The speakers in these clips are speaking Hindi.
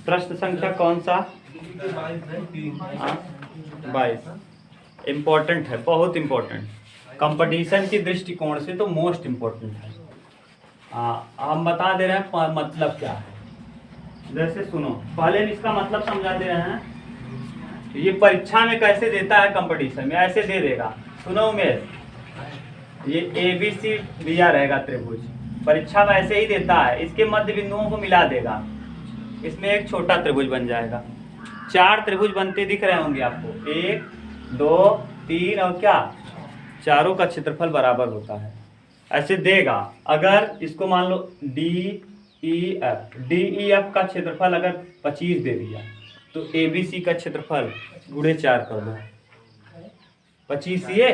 प्रश्न संख्या कौन सा? 22। इम्पोर्टेंट है, बहुत इम्पोर्टेंट, कंपटीशन के दृष्टिकोण से तो मोस्ट इम्पोर्टेंट है। हम बता दे रहे हैं मतलब क्या है। जैसे सुनो, पहले इसका मतलब समझा दे रहे हैं। ये परीक्षा में कैसे देता है, कंपटीशन में ऐसे दे देगा। सुनो उमेश, ये ABC दिया रहेगा त्रिभुज, परीक्षा में ऐसे ही देता है। इसके मध्य बिंदुओं को मिला देगा, इसमें एक छोटा त्रिभुज बन जाएगा। 4 त्रिभुज बनते दिख रहे होंगे आपको, 1 2 3 और क्या, चारों का क्षेत्रफल बराबर होता है, ऐसे देगा। अगर इसको मान लो DEF का क्षेत्रफल अगर 25 दे दिया तो ABC का क्षेत्रफल गुणे 4 कर दो, 25 ये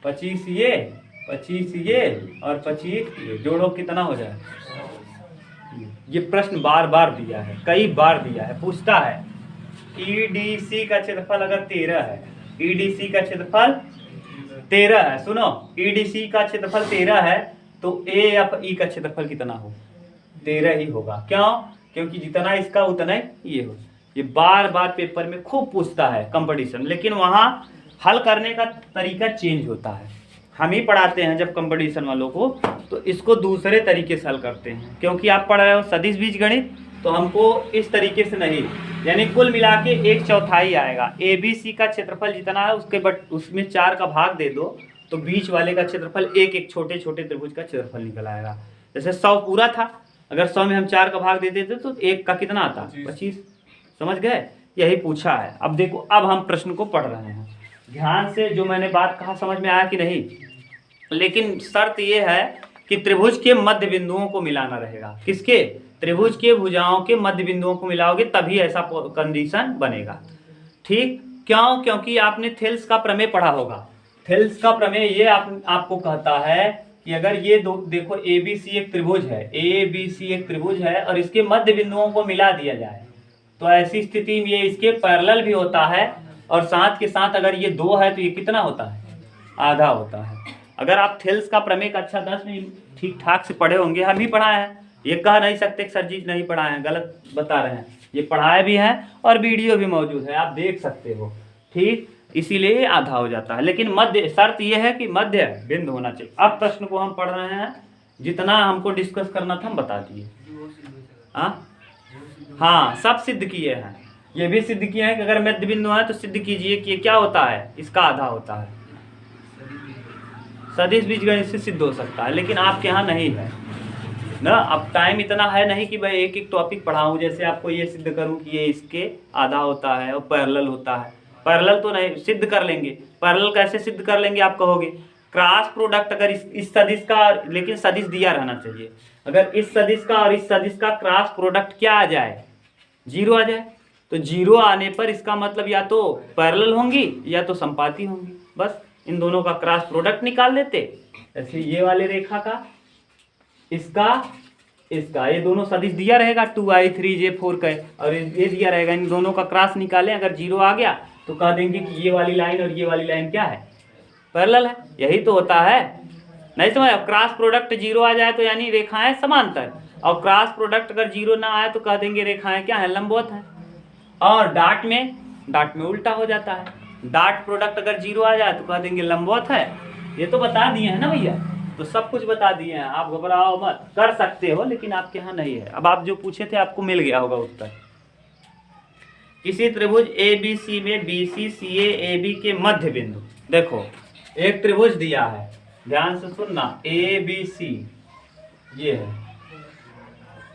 25 ये 25 ये और 25 ये, जोड़ो कितना हो जाए। ये प्रश्न बार बार दिया है, कई बार दिया है, पूछता है। EDC का क्षेत्रफल अगर 13 है, EDC का क्षेत्रफल 13 है, सुनो, EDC का क्षेत्रफल 13 है तो AFE का क्षेत्रफल कितना हो, 13 ही होगा। क्यों? क्योंकि जितना इसका उतना ही ये हो। ये बार बार पेपर में खूब पूछता है कंपटीशन, लेकिन वहाँ हल करने का तरीका चेंज होता है। हम ही पढ़ाते हैं जब कंपटीशन वालों को, तो इसको दूसरे तरीके से हल करते हैं। क्योंकि आप पढ़ रहे हो सदिश बीजगणित, तो हमको इस तरीके से नहीं, यानी कुल मिला के 1/4 आएगा। ABC का क्षेत्रफल जितना है उसके उसमें 4 का भाग दे दो तो बीच वाले का क्षेत्रफल एक छोटे छोटे त्रिभुज का क्षेत्रफल निकल आएगा। जैसे 100 पूरा था, अगर 100 में हम 4 का भाग दे देते तो 1 का कितना आता, 25। समझ गए? यही पूछा है। अब देखो, अब हम प्रश्न को पढ़ रहे हैं ध्यान से। जो मैंने बात कहा समझ में आया कि नहीं? लेकिन शर्त ये है कि त्रिभुज के मध्य बिंदुओं को मिलाना रहेगा। किसके? त्रिभुज के भुजाओं के मध्य बिंदुओं को मिलाओगे तभी ऐसा कंडीशन बनेगा। ठीक? क्यों? क्योंकि आपने थेल्स का प्रमेय पढ़ा होगा। थेल्स का प्रमेय ये आपको कहता है कि अगर ये दो, देखो ABC एक त्रिभुज है, ABC एक त्रिभुज है और इसके मध्य बिंदुओं को मिला दिया जाए तो ऐसी स्थिति में ये इसके पैरेलल भी होता है, और साथ के साथ अगर ये 2 है तो ये कितना होता है, आधा होता है। अगर आप थेल्स का प्रमेय कक्षा 10 में ठीक ठाक से पढ़े होंगे, हम ही पढ़ाए हैं, ये कह नहीं सकते सर जी नहीं पढ़ाए हैं, गलत बता रहे हैं, ये पढ़ाए भी हैं और वीडियो भी मौजूद है, आप देख सकते हो। ठीक, इसीलिए आधा हो जाता है। लेकिन मध्य, शर्त यह है कि मध्य बिंदु होना चाहिए। अब प्रश्न को हम पढ़ रहे हैं, जितना हमको डिस्कस करना था हम बता दिए। हाँ, सब सिद्ध किए हैं, ये भी सिद्ध किए हैं कि अगर मध्य बिंदु है तो सिद्ध कीजिए कि ये क्या होता है, इसका आधा होता है। सदिश बीजगणित से सिद्ध हो सकता है, लेकिन आपके यहाँ नहीं है ना। अब टाइम इतना है नहीं कि भाई एक एक टॉपिक पढ़ाऊँ, जैसे आपको ये सिद्ध करूँ कि ये इसके आधा होता है और पैरेलल होता है। पैरेलल तो नहीं सिद्ध कर लेंगे, पैरेलल कैसे सिद्ध कर लेंगे आप कहोगे, क्रॉस प्रोडक्ट अगर इस सदिश का, लेकिन सदिश दिया रहना चाहिए, अगर इस सदिश का और इस सदिश का क्रॉस प्रोडक्ट क्या आ जाए, 0 आ जाए, तो 0 आने पर इसका मतलब या तो पैरेलल होंगी या तो संपाती होंगी। बस इन दोनों का क्रॉस प्रोडक्ट निकाल लेते। ऐसे ये वाले रेखा का, इसका, ये दोनों सदिश दिया रहेगा 2i 3j 4 का, और ये दिया रहेगा, इन दोनों का क्रॉस निकालें। अगर 0 आ गया तो कह देंगे कि ये वाली लाइन और ये वाली लाइन क्या है, पैरेलल है। यही तो होता है, नहीं समझ? क्रॉस प्रोडक्ट 0 आ जाए तो यानी रेखाएं समांतर, और क्रॉस प्रोडक्ट अगर 0 ना आए तो कह देंगे रेखाएं क्या है, लंबवत है। और डाट में उल्टा हो जाता है, डाट प्रोडक्ट अगर 0 आ जाए तो कह देंगे लंबवत है। ये तो बता दिए हैं ना भैया, तो सब कुछ बता दिए हैं, आप घबराओ मत, कर सकते हो, लेकिन आपके यहाँ नहीं है। अब आप जो पूछे थे आपको मिल गया होगा उत्तर। किसी त्रिभुज ABC में BC CA AB के मध्य बिंदु, देखो एक त्रिभुज दिया है, ध्यान से सुनना, ABC ये है,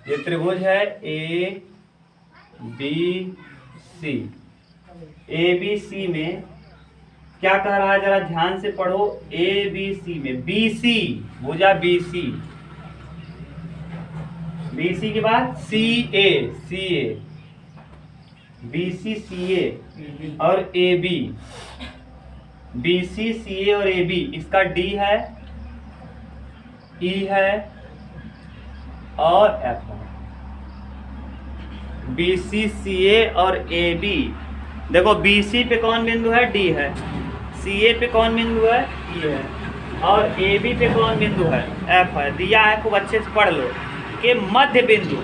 ये त्रिभुज है ABC। ABC में क्या कह रहा है, जरा ध्यान से पढ़ो। ABC में BC, भुजा BC के बाद CA BC CA और AB, BC CA और AB, इसका D है, E है और F है। BC CA और AB, देखो BC पे कौन बिंदु है, D है, CA पे कौन बिंदु है, E है, और AB पे कौन बिंदु है, F है। दिया है, खूब अच्छे से पढ़ लो कि मध्य बिंदु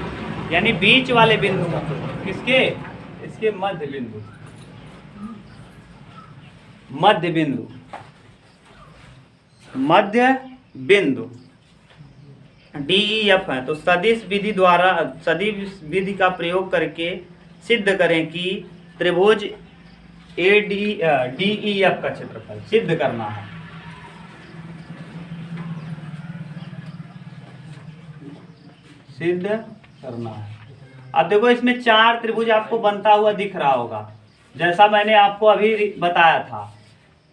यानी बीच वाले बिंदु, किसके, इसके मध्य बिंदु, मध्य बिंदु, मध्य बिंदु DEF है। तो सदिश विधि द्वारा, सदिश विधि का प्रयोग करके सिद्ध करें कि त्रिभुज DEF का क्षेत्रफल सिद्ध करना है। सिद्ध करना है। अब देखो इसमें 4 त्रिभुज आपको बनता हुआ दिख रहा होगा, जैसा मैंने आपको अभी बताया था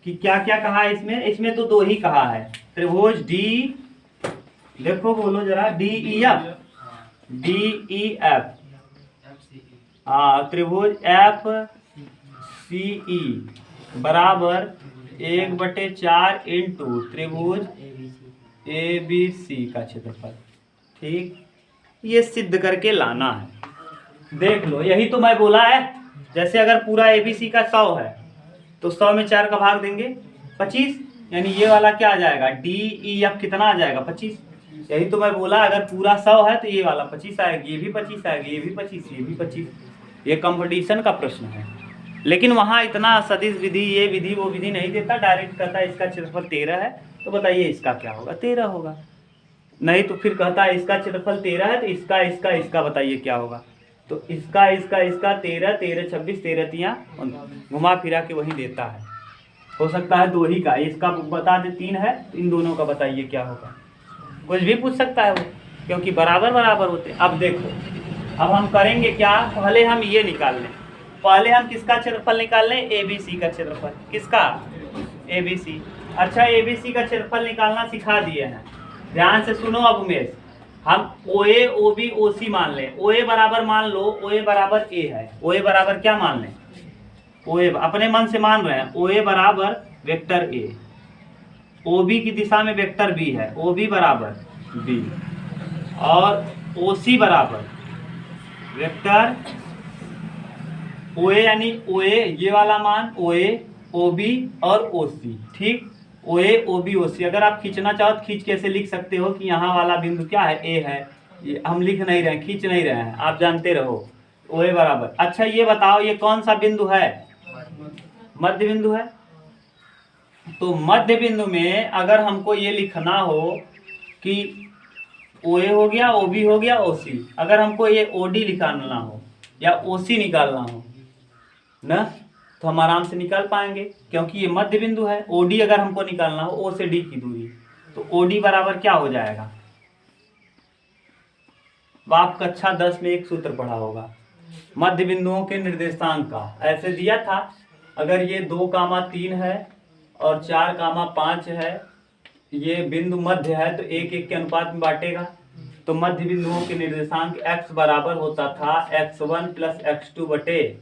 कि क्या क्या कहा है इसमें। इसमें तो 2 ही कहा है, त्रिभुज देखो बोलो जरा, DEF, त्रिभुज FCE बराबर 1/4 इंटू त्रिभुज ABC का क्षेत्रफल। ठीक, ये सिद्ध करके लाना है। देख लो, यही तो मैं बोला है। जैसे अगर पूरा ABC का 100 है तो 100 में 4 का भाग देंगे 25, यानी ये वाला क्या आ जाएगा, DEF कितना आ जाएगा, 25। यही तो मैं बोला, अगर पूरा 100 है तो ये वाला 25 आएगा, ये भी 25 आएगा, ये भी 25, ये भी 25। ये कंपटीशन का प्रश्न है, लेकिन वहाँ इतना सदिश विधि, ये विधि वो विधि नहीं देता, डायरेक्ट कहता है इसका क्षेत्रफल 13 है, तो बताइए इसका क्या होगा, 13 होगा। नहीं तो फिर कहता है इसका क्षेत्रफल 13 है तो इसका इसका इसका बताइए क्या होगा, तो इसका इसका इसका 13, 13 26, 13 तिया घुमा फिरा के वही देता है। हो सकता है 2 ही का, इसका बता दे 3 है तो इन दोनों का बताइए क्या होगा, कुछ भी पूछ सकता है वो, क्योंकि बराबर बराबर होते हैं। अब देखो, अब हम करेंगे क्या, पहले हम ये निकाल लें, पहले हम किसका क्षेत्रफल निकाल लें, ABC का क्षेत्रफल। किसका, ABC। अच्छा, ABC का क्षेत्रफल निकालना सिखा दिए हैं, ध्यान से सुनो। अब उमेश, हम OA OB OC मान लें। OA बराबर मान लो, OA बराबर A है। OA बराबर क्या मान लें, OA अपने मन से मान रहे हैं, OA बराबर वेक्टर A, OB की दिशा में वेक्टर B है, OB बराबर B, और OC बराबर वेक्टर OA, यानी OA ये वाला मान, OA OB और OC। ठीक, OA OB OC अगर आप खींचना चाहो तो खींच कैसे लिख सकते हो कि यहाँ वाला बिंदु क्या है, A है। ये हम लिख नहीं रहे हैं, खींच नहीं रहे हैं, आप जानते रहो। OA बराबर, अच्छा ये बताओ ये कौन सा बिंदु है, मध्य बिंदु है। तो मध्य बिंदु में अगर हमको ये लिखना हो कि OA हो गया, OB हो गया, OC, अगर हमको ये OD निकालना हो या OC निकालना हो ना, तो हम आराम से निकाल पाएंगे, क्योंकि ये मध्य बिंदु है। OD अगर हमको निकालना हो, O से D की दूरी, तो OD बराबर क्या हो जाएगा, आप कक्षा 10 में एक सूत्र पढ़ा होगा, मध्य बिंदुओं के निर्देशांक का। ऐसे दिया था, अगर ये 2,3 है और 4,5 है, ये बिंदु मध्य है, तो 1:1 के अनुपात में बांटेगा। तो मध्य बिंदुओं के निर्देशांक x बराबर होता था x1 प्लस x2 बटे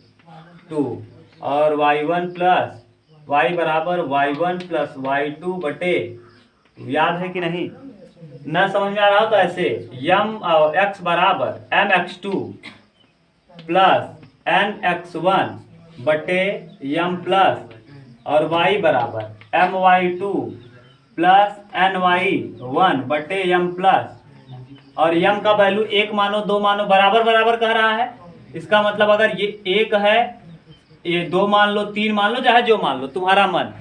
2, और y1 प्लस y बराबर y1 प्लस y2 बटे, याद है कि नहीं, न समझ में आ रहा हो तो ऐसे, x बराबर mx2 प्लस nx1 बटे m प्लस, और y बराबर my2 प्लस ny1 बटे m प्लस, और m का वैल्यू 1 मानो 2 मानो, बराबर बराबर कह रहा है। इसका मतलब अगर ये 1 है, ये 2 मान लो, 3 मान लो, चाहे जो मान लो, तुम्हारा मन,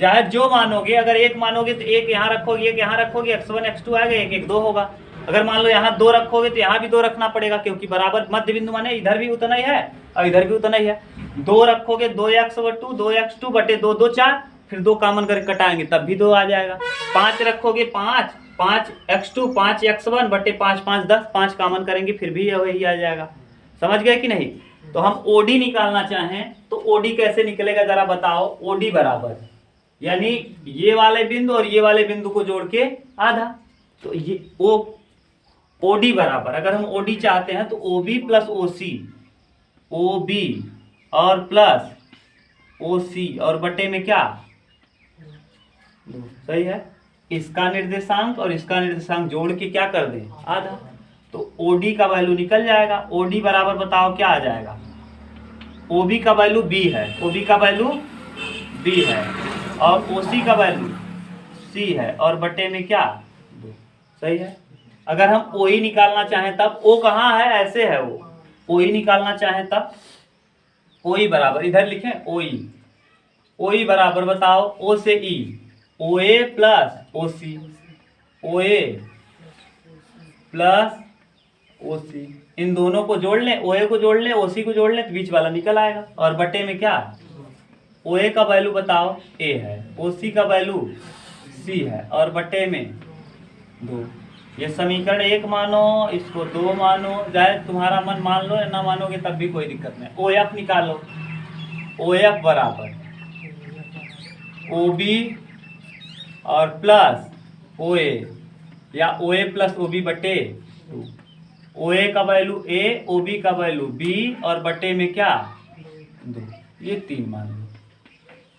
चाहे जो मानोगे। अगर 1 मानोगे तो 1 यहाँ रखोगे, 1 यहाँ रखोगे, x1 x2 आएगा, 1 1 2 होगा। अगर मान लो यहाँ 2 रखोगे तो यहाँ भी 2 रखना पड़ेगा, क्योंकि बराबर मध्य बिंदु माने इधर भी उतना ही है और इधर भी उतना ही है। 2 रखोगे 2x2 2x2 बटे 2 2 4, फिर 2 कॉमन करके कटाएंगे तब भी 2 आ जाएगा। 5 रखोगे 5x2 5x1 बटे 5 5 10, 5 कॉमन करेंगे फिर भी वही आ जाएगा। समझ गए कि नहीं। तो हम OD निकालना चाहें तो OD कैसे निकलेगा जरा बताओ। OD बराबर, यानी ये वाले बिंदु और ये वाले बिंदु को जोड़ के आधा, तो ये OD बराबर, अगर हम OD चाहते हैं तो OB प्लस OC, OB और प्लस OC और बटे में क्या, सही है, इसका निर्देशांक और इसका निर्देशांक जोड़ के क्या कर दें, आधा। तो OD का वैल्यू निकल जाएगा। OD बराबर बताओ क्या आ जाएगा, OB का वैल्यू B है, OB का वैल्यू B है, और OC का वैल्यू C है, और बटे में क्या 2, सही है। अगर हम ओ ई निकालना चाहें तब, ओ कहाँ है, ऐसे है वो, ओ ई निकालना चाहें तब ओ ई बराबर, इधर लिखें ओ ई बराबर, बताओ ओ से ई, ओ ए प्लस ओ सी, ओ ए प्लस ओ सी, इन दोनों को जोड़ लें, ओ ए को जोड़ लें, ओ सी को जोड़ लें तो बीच वाला निकल आएगा। और बटे में क्या, ओ ए का वैल्यू बताओ ए है, ओ सी का वैल्यू सी है, और बटे में 2। ये समीकरण 1 मानो, इसको 2 मानो, चाहे तुम्हारा मन मान लो या ना मानोगे तब भी कोई दिक्कत नहीं। ओ एफ निकालो, ओ एफ बराबर ओ बी और प्लस ओ ए, या ओ ए प्लस ओ बी बटे 2। ओ ए का वैल्यू ए, ओ बी का वैल्यू बी, और बटे में क्या 2, ये 3 मान लो।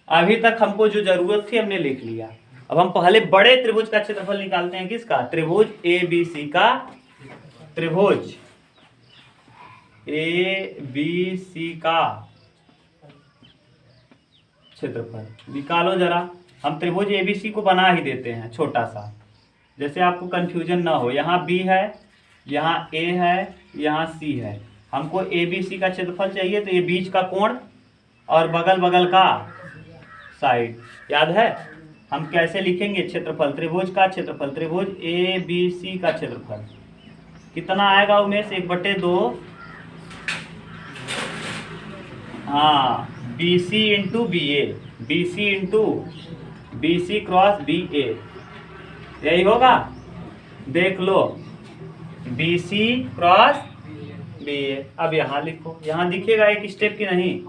अभी तक हमको जो जरूरत थी हमने लिख लिया। अब हम पहले बड़े त्रिभुज का क्षेत्रफल निकालते हैं, किसका, त्रिभुज ए बी सी का, त्रिभुज ए बी सी का क्षेत्रफल निकालो जरा। हम त्रिभुज ए बी सी को बना ही देते हैं छोटा सा, जैसे आपको कंफ्यूजन ना हो। यहाँ बी है, यहाँ ए है, यहाँ सी है। हमको ए बी सी का क्षेत्रफल चाहिए, तो ये बीच का कोण और बगल बगल का साइड याद है। हम कैसे लिखेंगे क्षेत्रफल, त्रिभुज का क्षेत्रफल, त्रिभुज ए बी सी का क्षेत्रफल कितना आएगा उमेश, 1/2, हाँ, B C into B A, B C into B C cross B A, यही होगा। देख लो, B C cross B A. अब यहाँ लिखो, यहाँ दिखेगा एक स्टेप की नहीं,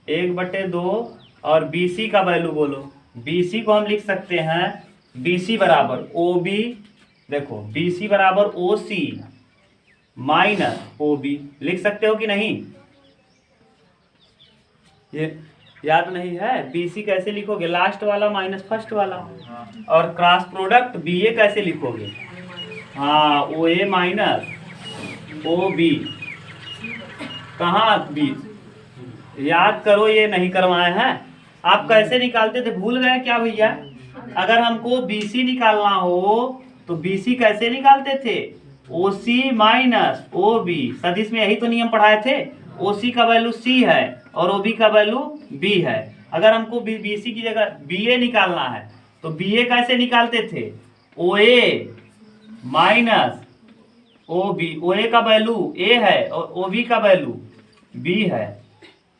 1/2 और बी सी का वैल्यू बोलो। बी सी को हम लिख सकते हैं, बी सी बराबर ओ बी, देखो बी सी बराबर ओ सी माइनस ओ बी, लिख सकते हो कि नहीं, ये याद नहीं है। बी सी कैसे लिखोगे, लास्ट वाला माइनस फर्स्ट वाला, और क्रॉस प्रोडक्ट बी ए कैसे लिखोगे, हाँ, ओ ए माइनस ओ बी, कहाँ बी, याद करो, ये नहीं करवाए हैं। आप कैसे निकालते थे, भूल गए क्या भैया। अगर हमको बी सी निकालना हो तो बी सी कैसे निकालते थे, ओ सी माइनस ओ बी, सदिश में यही तो नियम पढ़ाए थे। ओ सी का वैल्यू सी है और ओ बी का वैल्यू बी है। अगर हमको बी सी की जगह बी ए निकालना है तो बी ए कैसे निकालते थे, ओ ए माइनस ओ बी, ओ ए का वैल्यू ए है और ओ बी का वैल्यू बी है।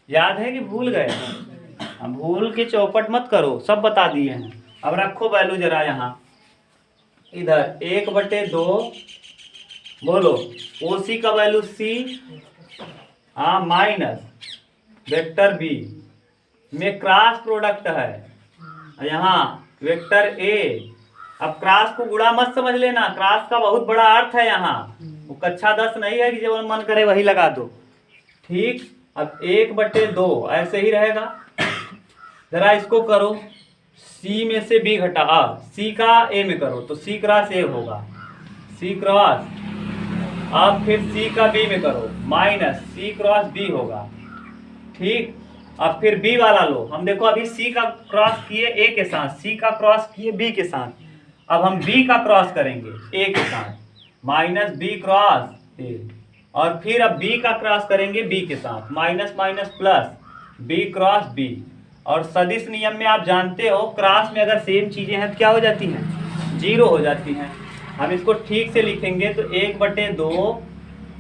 याद है कि भूल गए, हम भूल के चौपट मत करो, सब बता दिए हैं। अब रखो वैल्यू जरा यहाँ, इधर 1/2 बोलो, ओ सी का वैल्यू सी, हाँ, माइनस वेक्टर बी में क्रॉस प्रोडक्ट है, यहाँ वेक्टर ए। अब क्रॉस को गुणा मत समझ लेना, क्रॉस का बहुत बड़ा अर्थ है यहाँ, वो कक्षा 10 नहीं है कि जब मन करे वही लगा दो, ठीक। अब 1/2 ऐसे ही रहेगा। जरा इसको करो, सी में से बी घटा, सी का ए में करो तो सी क्रॉस ए होगा, सी क्रॉस, अब फिर सी का बी में करो माइनस सी क्रॉस बी होगा, ठीक। अब फिर बी वाला लो, हम देखो अभी सी का क्रॉस किए ए के साथ, सी का क्रॉस किए बी के साथ, अब हम बी का क्रॉस करेंगे ए के साथ, माइनस बी क्रॉस ए, और फिर अब बी का क्रॉस करेंगे बी के साथ, minus minus plus B cross B. और सदिश नियम में आप जानते हो, क्रॉस में अगर सेम चीजें हैं तो क्या हो जाती हैं, 0 हो जाती हैं। हम इसको ठीक से लिखेंगे तो 1/2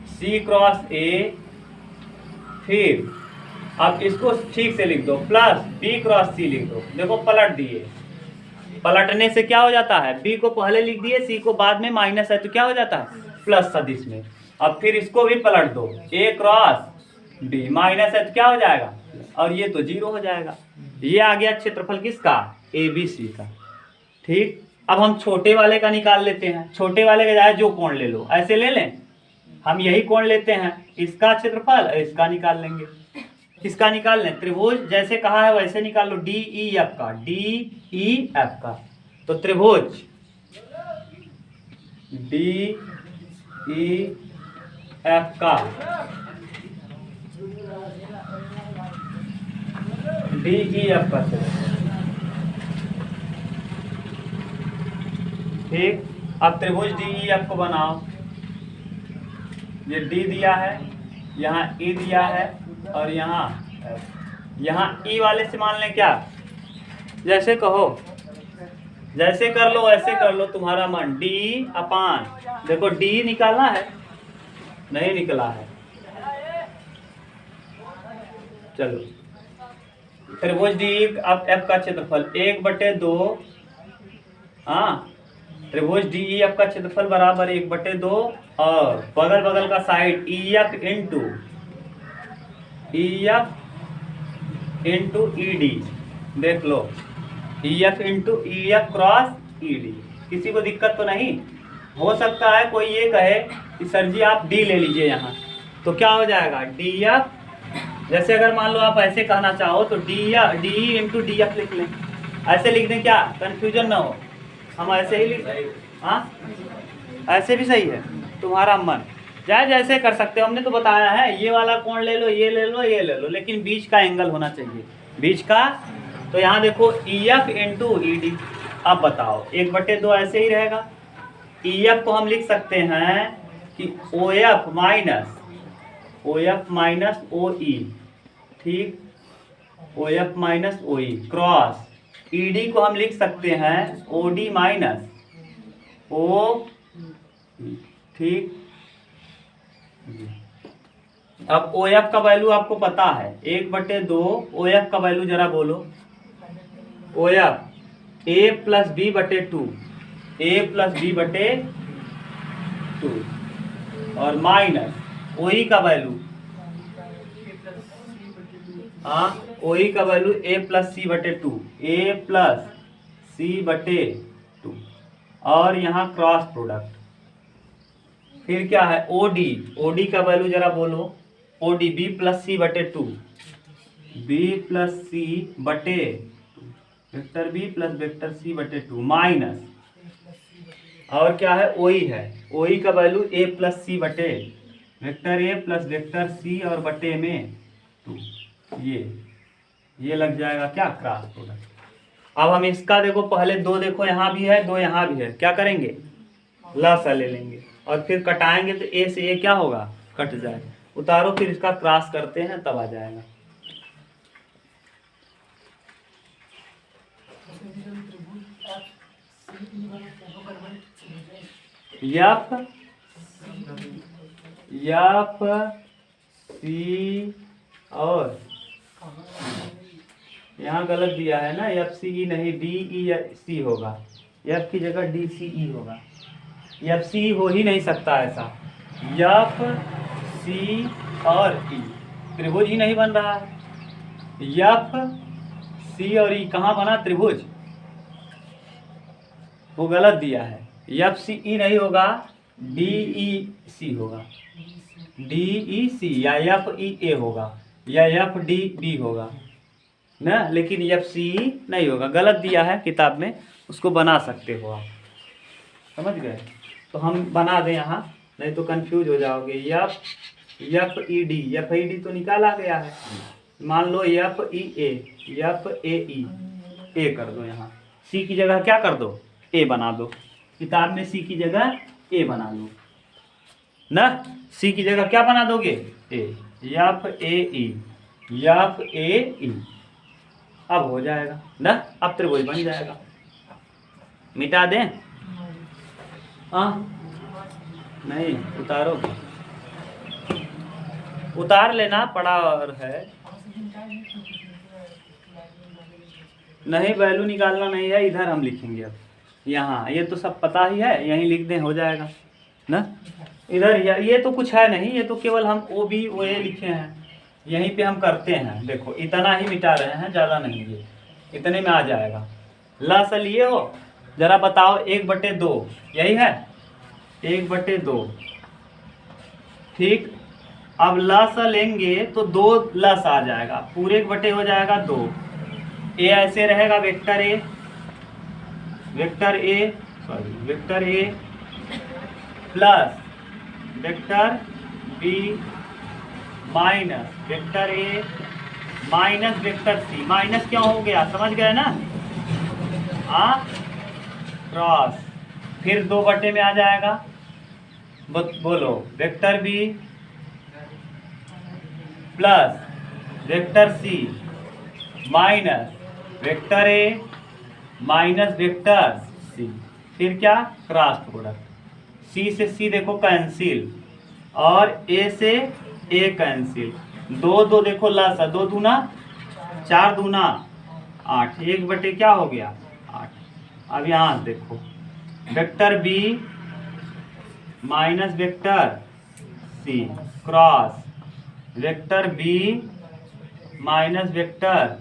सी क्रॉस ए, फिर अब इसको ठीक से लिख दो प्लस बी क्रॉस सी लिख दो। देखो पलट दिए, पलटने से क्या हो जाता है, बी को पहले लिख दिए, सी को बाद में, माइनस है तो क्या हो जाता है प्लस सदिश में। अब फिर इसको भी पलट दो, ए क्रॉस बी, माइनस है तो क्या हो जाएगा, और ये तो 0 हो जाएगा। ये आ गया क्षेत्रफल किसका, ए बी सी का, ठीक। अब हम छोटे वाले का निकाल लेते हैं, छोटे वाले का जाए जो कोण ले लो, ऐसे ले लें, हम यही कोण लेते हैं, इसका क्षेत्रफल इसका निकाल लेंगे। किसका निकाल लें, त्रिभुज जैसे कहा है वैसे निकाल लो, डी ई एफ का, डी ई एफ का। तो त्रिभुज डी ई एफ का, डी ई एफ का, ठीक। अब त्रिभुज डी ई एफ को बनाओ। ये डी दिया है, यहाँ ई दिया है और यहाँ ई वाले से मान लें क्या, जैसे कहो, जैसे कर लो ऐसे कर लो, तुम्हारा मन। डी अपान, देखो डी निकालना है, नहीं निकला है। चलो त्रिभुज डी अब एफ का क्षेत्रफल 1/2, हाँ त्रिभुज डी ई एफ का क्षेत्रफल बराबर 1/2 और बगल बगल का side E F into E D. देख लो E F into E F cross E D. किसी को दिक्कत तो नहीं? हो सकता है कोई ये कहे कि सर जी आप डी ले लीजिए यहाँ, तो क्या हो जाएगा डी एफ। जैसे अगर मान लो आप ऐसे कहना चाहो तो डी इंटू डी एफ लिख लें, ऐसे लिख दें, क्या कंफ्यूजन ना हो, हम ऐसे ही लिख। हाँ ऐसे भी सही है, तुम्हारा मन चाहे जैसे कर सकते हो। हमने तो बताया है ये वाला कोण ले लो, ये ले लो, ये ले लो, लेकिन बीच का एंगल होना चाहिए, बीच का। तो यहाँ देखो ई एफ इंटू ई डी। अब बताओ 1/2 ऐसे ही रहेगा। ई एफ को हम लिख सकते हैं कि ओ एफ माइनस ओ ई, ठीक, ओ एफ माइनस ओ ई क्रॉस ई डी को हम लिख सकते हैं ओ डी माइनस ओ, ठीक। अब ओ एफ का वैल्यू आपको पता है 1/2। ओ एफ का वैल्यू जरा बोलो। O F A plus B बटे 2, और माइनस ओ ई का वैल्यू, हाँ ओ ई का वैल्यू ए प्लस सी बटे 2, और यहाँ क्रॉस प्रोडक्ट। फिर क्या है ओ डी का वैल्यू जरा बोलो। O D B plus C बटे 2, vector B plus vector C बटे 2 माइनस, और क्या है ओ ई का वैल्यू ए प्लस सी बटे vector A plus vector C और बटे में 2। ये लग जाएगा क्या क्रॉस प्रोडक्ट। अब हम इसका देखो पहले 2 देखो यहाँ भी है 2 यहाँ भी है, क्या करेंगे लसा ले लेंगे और फिर कटाएंगे तो ए से ए क्या होगा कट जाएगा। उतारो फिर इसका क्रॉस करते हैं तब आ जाएगा। एफ सी और यहाँ गलत दिया है ना, एफ सी ई नहीं डी ई सी होगा, एफ की जगह डी सी ई होगा। एफ सी हो ही नहीं सकता ऐसा, एफ सी और ई त्रिभुज ही नहीं बन रहा है। एफ सी और ई कहाँ बना त्रिभुज, वो गलत दिया है। एफ सी ई नहीं होगा, डी ई सी होगा, डी ई सी या एफ ई ए होगा या एफ डी बी होगा ना, लेकिन एफ सी ई नहीं होगा, गलत दिया है किताब में, उसको बना सकते हो आप, समझ गए। तो हम बना दें यहाँ, नहीं तो कंफ्यूज हो जाओगे। एफ ई डी तो निकाला गया है, मान लो एफ ई ए कर दो, यहाँ सी की जगह क्या कर दो ए बना दो, किताब में सी की जगह ए बना लो ना, सी की जगह क्या बना दोगे ए, एफ ए ई, अब हो जाएगा ना, अब त्रिभुज बन जाएगा। मिटा दें, हाँ नहीं उतारो, उतार लेना पड़ा और है, नहीं वैल्यू निकालना नहीं है, इधर हम लिखेंगे अब। यहाँ ये तो सब पता ही है, यहीं लिख दें हो जाएगा ना। इधर ये तो कुछ है नहीं, ये तो केवल हम ओ बी ओ ए लिखे हैं, यहीं पे हम करते हैं। देखो इतना ही मिटा रहे हैं, ज़्यादा नहीं, ये इतने में आ जाएगा। लस लिए हो जरा बताओ, 1/2 यही है, 1/2 ठीक। अब लस लेंगे तो 2 लस आ जाएगा, पूरे 1/2 हो जाएगा 2। ए ऐसे रहेगा vector A plus vector B minus vector A minus vector C. Minus क्यों हो गया समझ गए ना, क्रॉस फिर 2 बटे में आ जाएगा, बोलो vector B plus vector C minus vector A minus vector C, फिर क्या क्रॉस प्रोडक्ट, सी से सी देखो कैंसिल और ए से ए कैंसिल, 2 2 देखो लसा, 2 दूना 4 दूना 8, 1 बटे क्या हो गया 8। अब यहाँ देखो vector B minus vector C cross vector B minus vector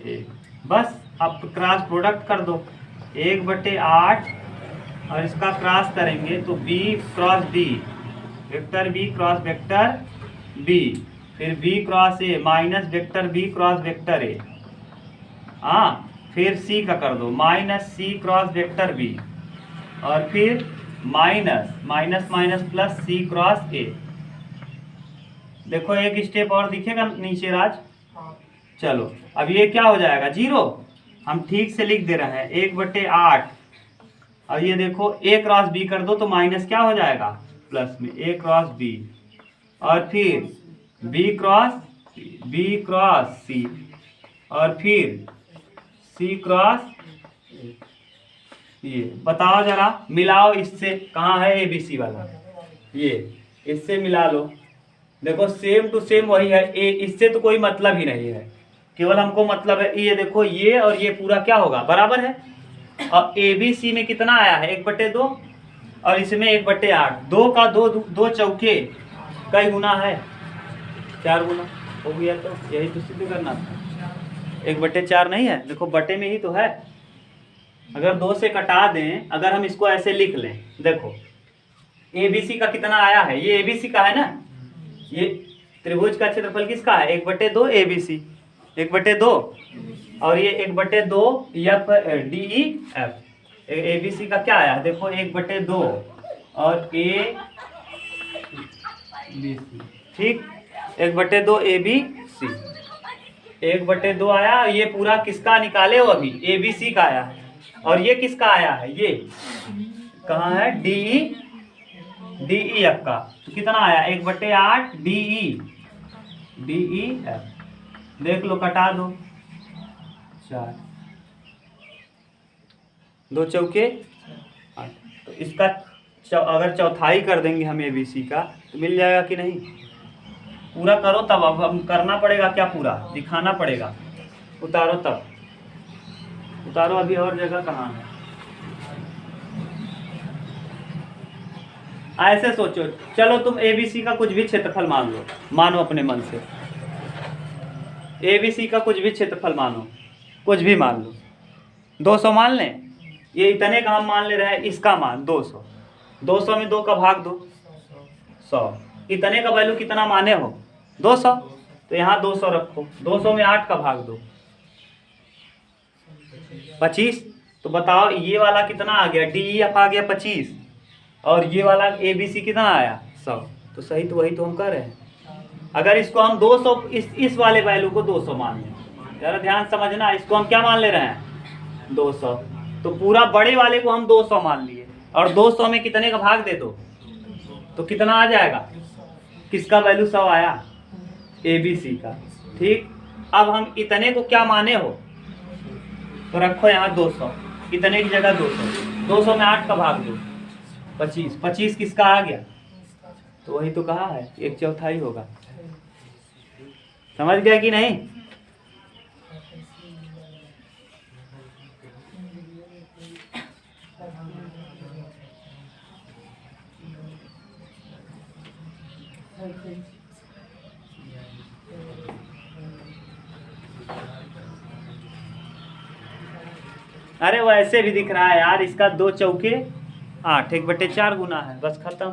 A, बस अब क्रॉस प्रोडक्ट कर दो, 1/8 और इसका क्रॉस करेंगे तो B cross B, vector B cross vector B, फिर B cross A minus vector B cross vector A, हाँ फिर सी का कर दो minus C cross vector B, और फिर minus minus minus plus C cross A. देखो एक स्टेप और दिखेगा नीचे राज। चलो अब ये क्या हो जाएगा 0, हम ठीक से लिख दे रहे हैं 1/8, और ये देखो ए क्रॉस बी कर दो तो माइनस क्या हो जाएगा प्लस में ए क्रॉस बी, और फिर बी क्रॉस सी, और फिर सी क्रॉस, ये बताओ जरा मिलाओ इससे, कहाँ है एबीसी वाला, ये इससे मिला लो, देखो सेम टू सेम वही है, ए इससे तो कोई मतलब ही नहीं है, केवल हमको मतलब है ये देखो ये और ये पूरा क्या होगा बराबर है, और एबीसी में कितना आया है 1/2 और इसमें 1/8, 2 का 2 चौके कई गुना है 4 गुना हो गया, तो यही तो सिद्ध करना था, 1/4 नहीं है, देखो बटे में ही तो है, अगर 2 से कटा दें, अगर हम इसको ऐसे लिख लें, देखो एबीसी का कितना आया है, ये एबीसी का है ना, ये त्रिभुज का क्षेत्रफल किसका है 1/2 एबीसी 1/2, और ये 1/2 F D E F, ABC का क्या आया देखो 1/2 और ए बी सी, ठीक 1/2 ए बी सी, 1/2 आया, ये पूरा किसका निकाले हो अभी एबीसी का आया है, और ये किसका आया है, ये कहाँ है डी ई एफ का, तो कितना आया 1/8 डी ई एफ, देख लो कटा दो 4, 2 चौके 8, तो इसका अगर चौथाई कर देंगे हम एबीसी का तो मिल जाएगा कि नहीं, पूरा करो तब, अब हम करना पड़ेगा क्या, पूरा दिखाना पड़ेगा, उतारो तब उतारो, अभी और जगह कहाँ है, ऐसे सोचो, चलो तुम एबीसी का कुछ भी क्षेत्रफल मान लो, मानो अपने मन से, एबीसी का कुछ भी क्षेत्रफल मानो, कुछ भी मान लो, 200 मान लें, ये इतने का हम मान ले रहे हैं, इसका मान 200, 200 में 2 का भाग दो 100, इतने का वैल्यू कितना माने हो 200, तो यहाँ 200 रखो, 200 में 8 का भाग दो 25, तो बताओ ये वाला कितना आ गया डी एफ आ गया 25, और ये वाला एबीसी कितना आया 100, तो सही तो वही तो हम कर रहे हैं, अगर इसको हम 200 इस वाले वैल्यू को 200 मान लें, जरा ध्यान समझना, इसको हम क्या मान ले रहे हैं 200, तो पूरा बड़े वाले को हम 200 मान लिए, और 200 में कितने का भाग दे दो तो कितना आ जाएगा, किसका वैल्यू 100 आया एबीसी का, ठीक। अब हम इतने को क्या माने हो, तो रखो यहाँ 200, इतने की जगह 200 में 8 का भाग दो 25 किसका आ गया, तो वही तो कहा है 1/4 होगा, समझ गया कि नहीं। अरे वैसे भी दिख रहा है यार, इसका 2 चौके 8 1/4 गुना है, बस खत्म।